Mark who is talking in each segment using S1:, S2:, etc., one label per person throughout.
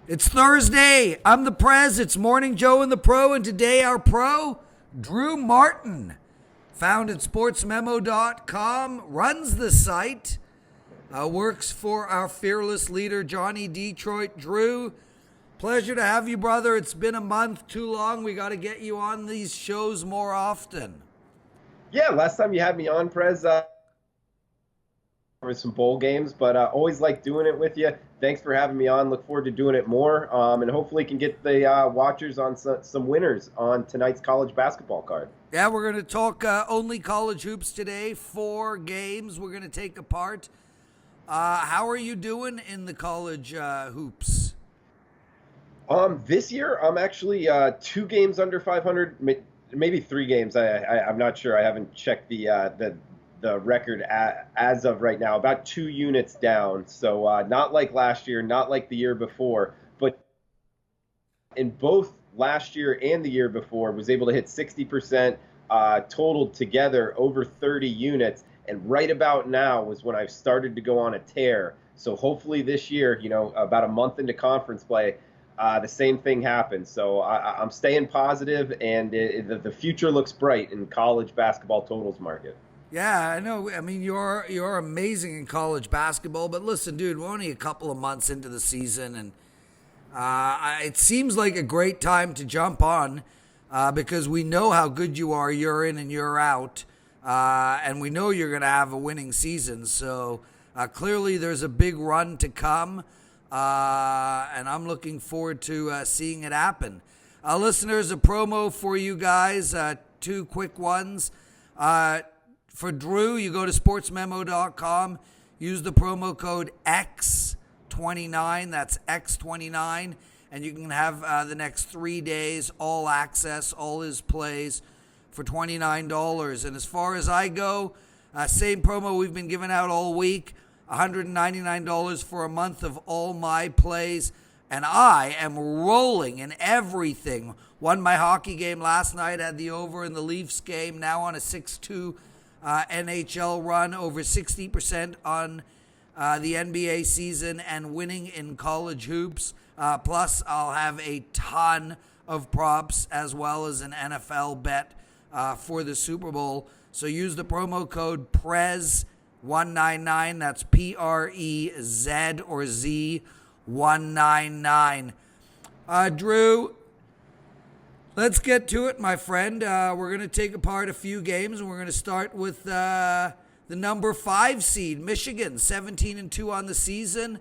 S1: It's Thursday. I'm the Prez. It's Morning Joe and the Pro, and today our pro, Drew Martin, found at sportsmemo.com, runs the site, works for our fearless leader, Johnny Detroit. Drew, pleasure to have you, brother. It's been a month too long. We got to get you on these shows more often.
S2: Yeah, last time you had me on, Prez, for some bowl games, but always like doing it with you. Thanks for having me on. Look forward to doing it more, and hopefully can get the watchers on some winners on tonight's college basketball card.
S1: Yeah, we're going to talk only college hoops today. 4 games we're going to take apart. How are you doing in the college hoops?
S2: This year, I'm actually 2 games under 500, maybe 3 games. I'm not sure. I haven't checked the record as of right now, about 2 units down. So not like last year, not like the year before, but in both last year and the year before, was able to hit 60% totaled together over 30 units. And right about now was when I've started to go on a tear. So hopefully this year, about a month into conference play, the same thing happens. So I'm staying positive, and the future looks bright in college basketball totals market.
S1: Yeah, I know. I mean, you're amazing in college basketball, but listen, dude, we're only a couple of months into the season, and it seems like a great time to jump on because we know how good you are year in and year out, and we know you're going to have a winning season. So clearly there's a big run to come, and I'm looking forward to seeing it happen. Listeners, a promo for you guys, 2 quick ones. For Drew, you go to sportsmemo.com, use the promo code X29, that's X29, and you can have the next 3 days, all access, all his plays for $29. And as far as I go, same promo we've been giving out all week, $199 for a month of all my plays, and I am rolling in everything. Won my hockey game last night, had the over in the Leafs game, now on a 6-2 NHL run, over 60% on the NBA season, and winning in college hoops. Plus, I'll have a ton of props as well as an NFL bet for the Super Bowl. So use the promo code PREZ199. That's PREZ or Z 199. Drew, let's get to it, my friend. We're going to take apart a few games, and we're going to start with the number 5 seed, Michigan, 17-2 on the season.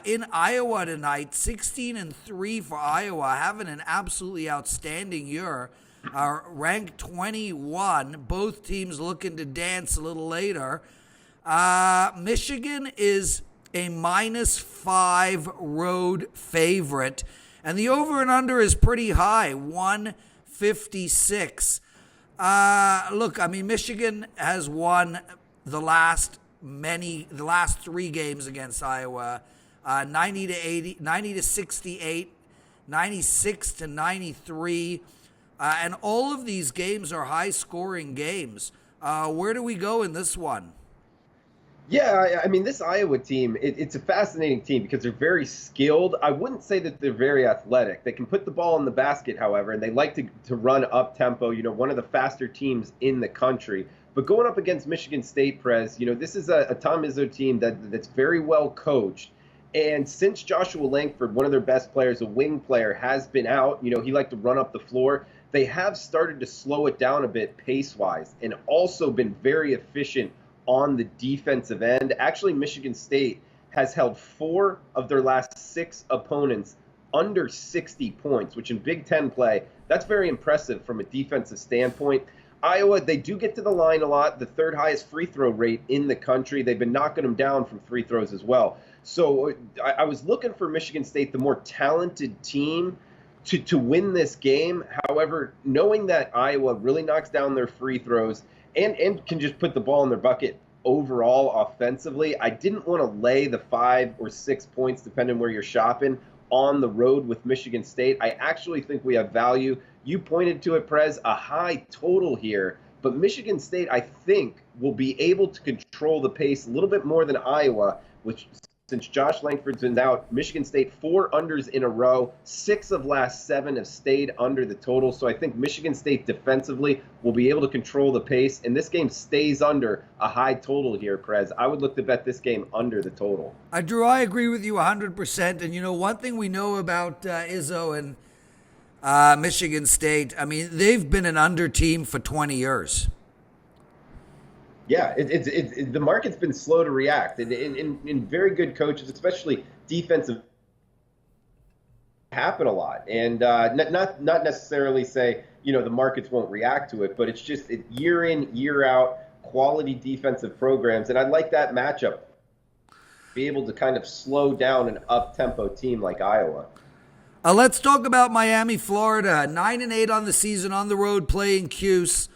S1: In Iowa tonight, 16-3 for Iowa, having an absolutely outstanding year. Ranked 21, both teams looking to dance a little later. Michigan is a -5 road favorite. And the over and under is pretty high, 156. Look, I mean, Michigan has won the last 3 games against Iowa, 90-68, 96-93, and all of these games are high-scoring games. Where do we go in this one?
S2: Yeah, I mean, this Iowa team, it's a fascinating team because they're very skilled. I wouldn't say that they're very athletic. They can put the ball in the basket, however, and they like to run up-tempo, one of the faster teams in the country. But going up against Michigan State, Prez, this is a Tom Izzo team that's very well coached. And since Joshua Langford, one of their best players, a wing player, has been out, he liked to run up the floor, they have started to slow it down a bit pace-wise and also been very efficient on the defensive end. Actually, Michigan State has held 4 of their last 6 opponents under 60 points, which in Big Ten play, that's very impressive from a defensive standpoint. Iowa, they do get to the line a lot, the 3rd highest free throw rate in the country. They've been knocking them down from free throws as well. So I was looking for Michigan State, the more talented team, to win this game. However, knowing that Iowa really knocks down their free throws and can just put the ball in their bucket overall offensively, I didn't want to lay the 5 or 6 points, depending where you're shopping, on the road with Michigan State. I actually think we have value. You pointed to it, Prez, a high total here, but Michigan State, I think, will be able to control the pace a little bit more than Iowa, which since Josh Langford's been out, Michigan State 4 unders in a row. 6 of last 7 have stayed under the total. So I think Michigan State defensively will be able to control the pace. And this game stays under a high total here, Prez. I would look to bet this game under the total.
S1: Drew, I agree with you 100%. And, one thing we know about Izzo and Michigan State, I mean, they've been an under team for 20 years.
S2: Yeah, the market's been slow to react, and very good coaches, especially defensive, happen a lot. And not necessarily say the markets won't react to it, but it's just year in, year out, quality defensive programs, and I like that matchup. Be able to kind of slow down an up-tempo team like Iowa.
S1: Let's talk about Miami, Florida. 9-8 on the season on the road playing Cuse.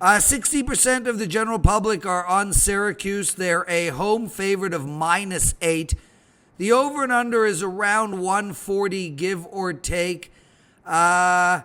S1: 60% of the general public are on Syracuse. They're a home favorite of -8. The over and under is around 140, give or take. Look, I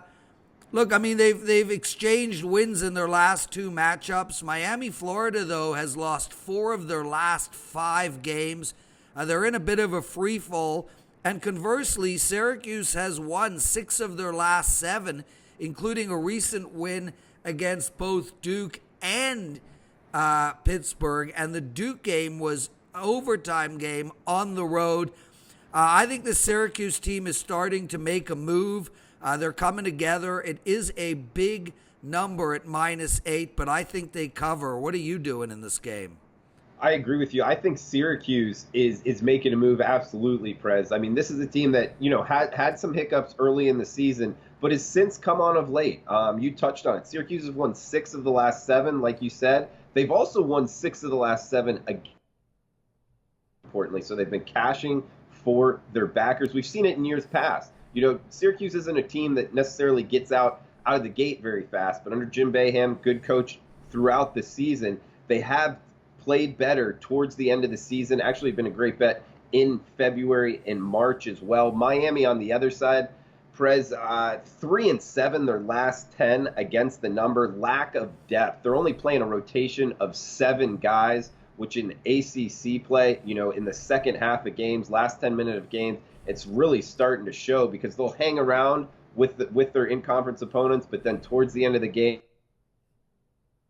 S1: mean, they've exchanged wins in their last 2 matchups. Miami, Florida, though, has lost 4 of their last 5 games. They're in a bit of a free fall. And conversely, Syracuse has won 6 of their last 7, including a recent win against both Duke and Pittsburgh, and the Duke game was an overtime game on the road. I think the Syracuse team is starting to make a move. They're coming together. It is a big number at -8, but I think they cover. What are you doing in this game?
S2: I agree with you. I think Syracuse is making a move, absolutely, Prez. I mean, this is a team that, had some hiccups early in the season, but has since come on of late. You touched on it. Syracuse has won 6 of the last 7, like you said. They've also won 6 of the last 7 again, importantly. So they've been cashing for their backers. We've seen it in years past. Syracuse isn't a team that necessarily gets out of the gate very fast, but under Jim Boeheim, good coach throughout the season, they have played better towards the end of the season. Actually been a great bet in February and March as well. Miami on the other side, Prez, 3-7 their last 10 against the number. Lack of depth. They're only playing a rotation of 7 guys, which in ACC play, in the second half of games, last 10 minutes of games, it's really starting to show because they'll hang around with their in-conference opponents, but then towards the end of the game,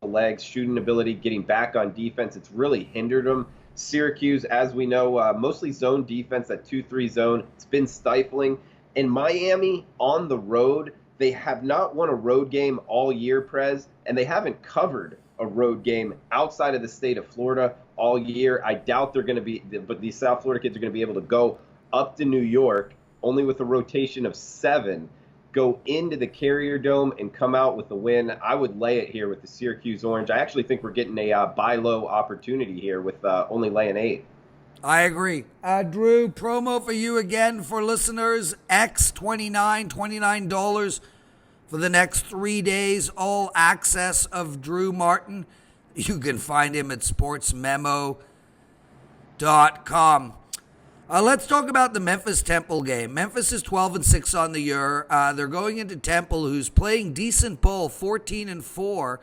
S2: legs, shooting ability, getting back on defense, it's really hindered them. Syracuse, as we know, mostly zone defense, that 2-3 zone, it's been stifling. In Miami, on the road, they have not won a road game all year, Prez, and they haven't covered a road game outside of the state of Florida all year. I doubt they're going to be, but these South Florida kids are going to be able to go up to New York, only with a rotation of 7, go into the Carrier Dome and come out with a win. I would lay it here with the Syracuse Orange. I actually think we're getting a buy low opportunity here with only laying 8.
S1: I agree. Drew, promo for you again for listeners, $29 for the next 3 days, all access of Drew Martin. You can find him at sportsmemo.com. Let's talk about the Memphis Temple game. Memphis is 12-6 on the year. They're going into Temple, who's playing decent ball, 14-4.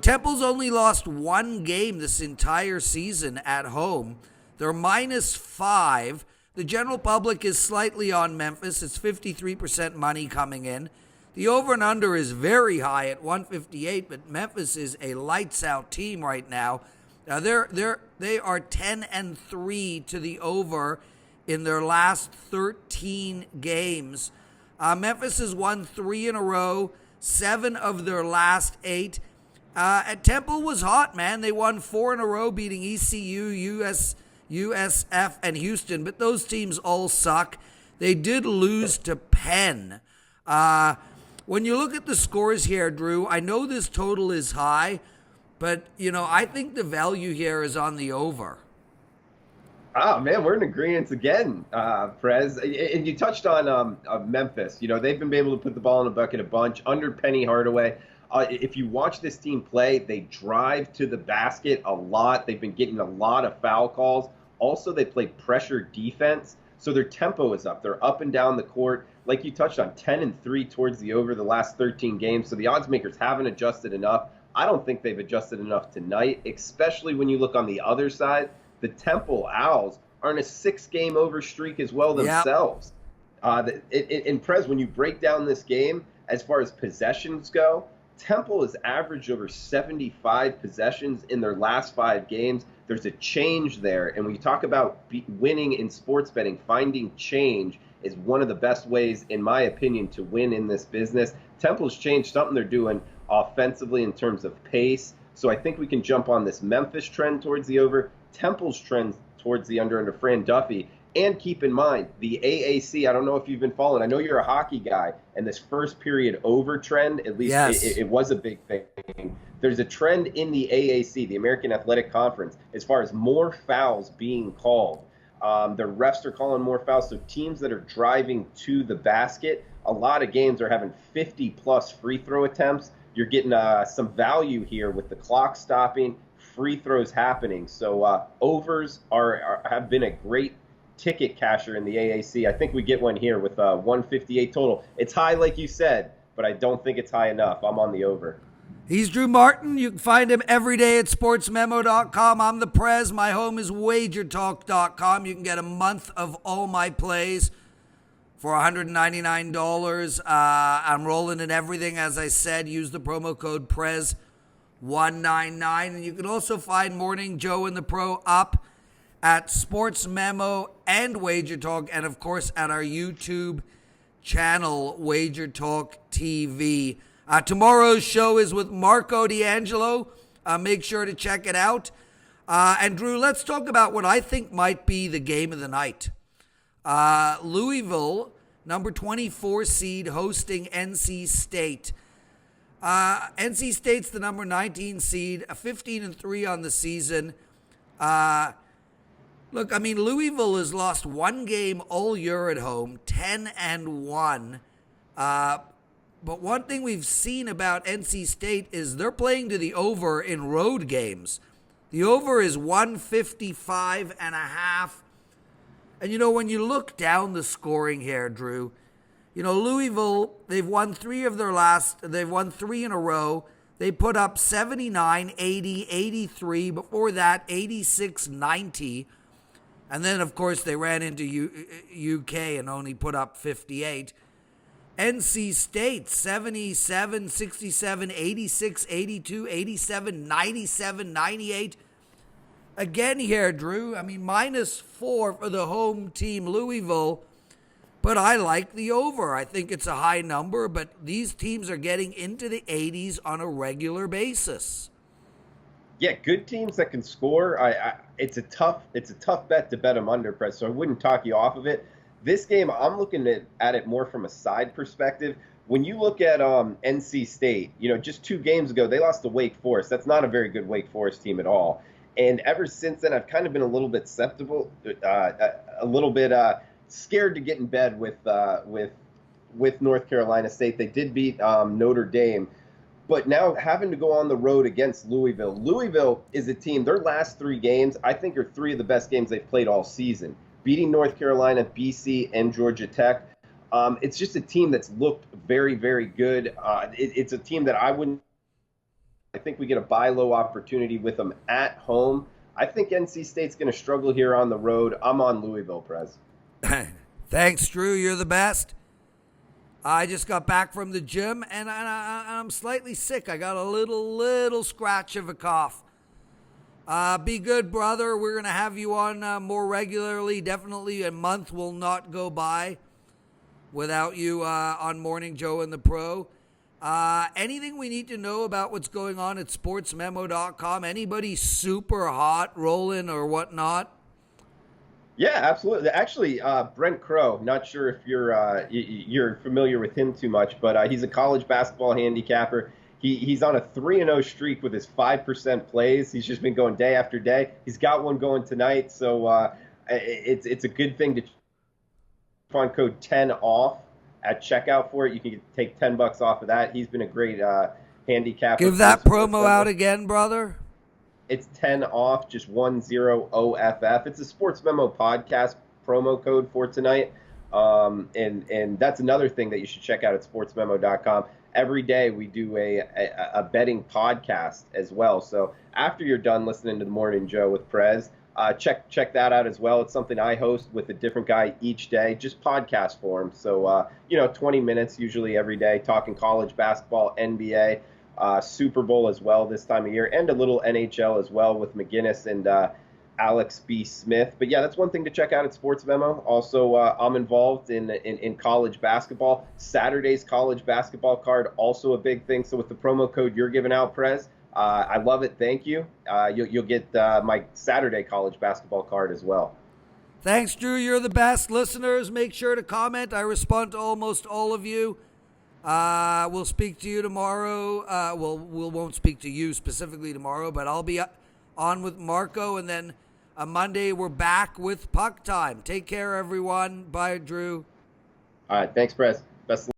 S1: Temple's only lost 1 game this entire season at home. They're -5. The general public is slightly on Memphis. It's 53% money coming in. The over and under is very high at 158, but Memphis is a lights-out team right now. They are 10-3 to the over in their last 13 games. Memphis has won 3 in a row, 7 of their last 8. At Temple was hot, man. They won 4 in a row, beating ECU, USF, and Houston. But those teams all suck. They did lose to Penn. When you look at the scores here, Drew, I know this total is high, but, I think the value here is on the over.
S2: Oh, man, we're in agreement again, Prez. And you touched on Memphis. They've been able to put the ball in the bucket a bunch under Penny Hardaway. If you watch this team play, they drive to the basket a lot. They've been getting a lot of foul calls. Also, they play pressure defense, so their tempo is up. They're up and down the court. Like you touched on, 10-3 towards the over the last 13 games. So the odds makers haven't adjusted enough. I don't think they've adjusted enough tonight, especially when you look on the other side. The Temple Owls are in a 6-game over streak as well
S1: Yep.
S2: themselves. In Prez, when you break down this game, as far as possessions go, Temple has averaged over 75 possessions in their last 5 games. There's a change there. And when you talk about winning in sports betting, finding change is one of the best ways, in my opinion, to win in this business. Temple's changed something they're doing offensively in terms of pace. So I think we can jump on this Memphis trend towards the over, Temple's trend towards the under Fran Duffy. And keep in mind, the AAC, I don't know if you've been following. I know you're a hockey guy, and this first period over trend, at least
S1: Yes.
S2: it was a big thing. There's a trend in the AAC, the American Athletic Conference, as far as more fouls being called. The refs are calling more fouls, so teams that are driving to the basket, a lot of games are having 50-plus free throw attempts. You're getting some value here with the clock stopping, free throws happening. So overs have been a great ticket casher in the AAC. I think we get one here with 158 total. It's high, like you said, but I don't think it's high enough. I'm on the over.
S1: He's Drew Martin. You can find him every day at sportsmemo.com. I'm the Prez. My home is WagerTalk.com. You can get a month of all my plays for $199. I'm rolling in everything, as I said. Use the promo code Prez199. And you can also find Morning Joe and the Pro up at Sports Memo and Wager Talk, and of course at our YouTube channel, Wager Talk TV. Tomorrow's show is with Marco D'Angelo. Make sure to check it out. And Drew, let's talk about what I think might be the game of the night. Louisville, number 24 seed, hosting NC State. NC State's the number 19 seed, 15-3 on the season. Look, I mean, Louisville has lost one game all year at home, 10-1. But one thing we've seen about NC State is they're playing to the over in road games. The over is 155.5. And, you know, when you look down the scoring here, Drew, you know, Louisville, they've won 3 in a row. They put up 79, 80, 83. Before that, 86, 90. And then, of course, they ran into UK and only put up 58. NC State, 77, 67, 86, 82, 87, 97, 98. Again here, Drew, I mean, -4 for the home team, Louisville. But I like the over. I think it's a high number, but these teams are getting into the 80s on a regular basis.
S2: Yeah, good teams that can score. It's a tough bet to bet them under, Press. So I wouldn't talk you off of it. This game, I'm looking at it more from a side perspective. When you look at NC State, you know, just 2 games ago they lost to Wake Forest. That's not a very good Wake Forest team at all. And ever since then, I've kind of been a little bit skeptical, a little bit scared to get in bed with North Carolina State. They did beat Notre Dame. But now having to go on the road against Louisville. Louisville is a team, their last 3 games, I think, are 3 of the best games they've played all season. Beating North Carolina, BC, and Georgia Tech. It's just a team that's looked very, very good. It's a team that I think we get a buy low opportunity with them at home. I think NC State's going to struggle here on the road. I'm on Louisville, Prez.
S1: Thanks, Drew. You're the best. I just got back from the gym, and I'm slightly sick. I got a little scratch of a cough. Be good, brother. We're going to have you on more regularly. Definitely a month will not go by without you on Morning Joe and the Pro. Anything we need to know about what's going on at sportsmemo.com? Anybody super hot, rolling, or whatnot?
S2: Yeah, absolutely. Actually, Brent Crow, not sure if you're familiar with him too much, but he's a college basketball handicapper. He's on a 3-0 streak with his 5% plays. He's just been going day after day. He's got one going tonight, so it's a good thing to find code 10 off at checkout for it. You can take $10 off of that. He's been a great handicapper.
S1: Give that promo out again, brother.
S2: It's 10 off, just 10OFF. It's a Sports Memo podcast promo code for tonight. And that's another thing that you should check out at sportsmemo.com. every day we do a betting podcast as well. So after you're done listening to the Morning Joe with Prez, check that out as well. It's something I host with a different guy each day, just podcast form. So 20 minutes usually every day, talking college basketball, NBA, Super Bowl as well this time of year, and a little NHL as well with McGinnis and Alex B. Smith. But yeah, that's one thing to check out at Sports Memo. Also, I'm involved in college basketball. Saturday's college basketball card, also a big thing. So with the promo code you're giving out, Prez, I love it. Thank you. You'll get my Saturday college basketball card as well.
S1: Thanks, Drew. You're the best. Listeners, make sure to comment. I respond to almost all of you. We'll speak to you tomorrow. We won't speak to you specifically tomorrow, but I'll be on with Marco, and then on Monday we're back with Puck Time. Take care, everyone. Bye, Drew.
S2: All right. Thanks, Prez. Best of luck.